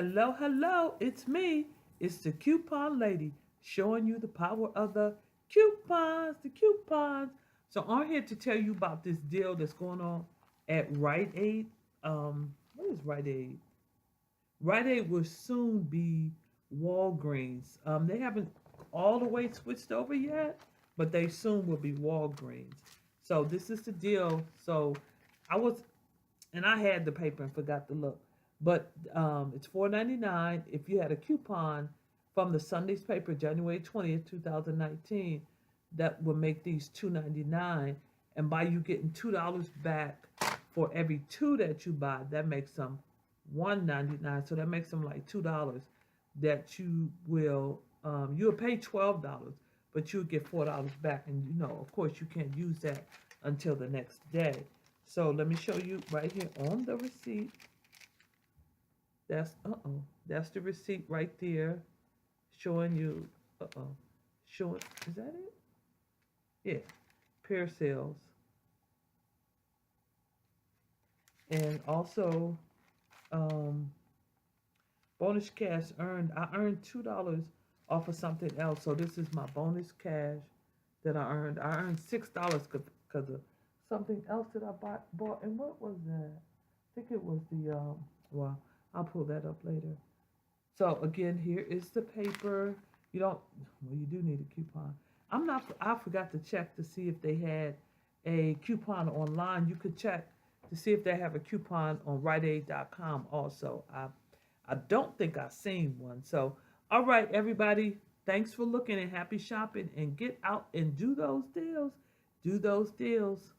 Hello, hello, it's me. It's the coupon lady showing you the power of the coupons. So I'm here to tell you about this deal that's going on at Rite Aid. What is Rite Aid? Rite Aid will soon be Walgreens. They haven't all the way switched over yet, but they soon will be Walgreens. So this is the deal. So I was and I had the paper and forgot to look. But it's $4.99 if you had a coupon from the Sunday's paper, January 20th, 2019, that would make these $2.99. And by you getting $2 back for every two that you buy, that makes them $1.99. So that makes them like $2 that you'll pay $12, but you'll get $4 back. And of course, you can't use that until the next day. So let me show you right here on the receipt. That's the receipt right there, showing you. Showing, is that it? Yeah, Persil, and also um, bonus cash earned. I earned $2 off of something else, so this is my bonus cash that I earned. I earned $6 because of something else that I bought. And what was that? I think it was well, I'll pull that up later. So again, here is the paper. You don't, well, you do need a coupon. I forgot to check to see if they had a coupon online. You could check to see if they have a coupon on riteaid.com also. I don't think I've seen one. So, all right, everybody, thanks for looking and happy shopping, and get out and do those deals. Do those deals.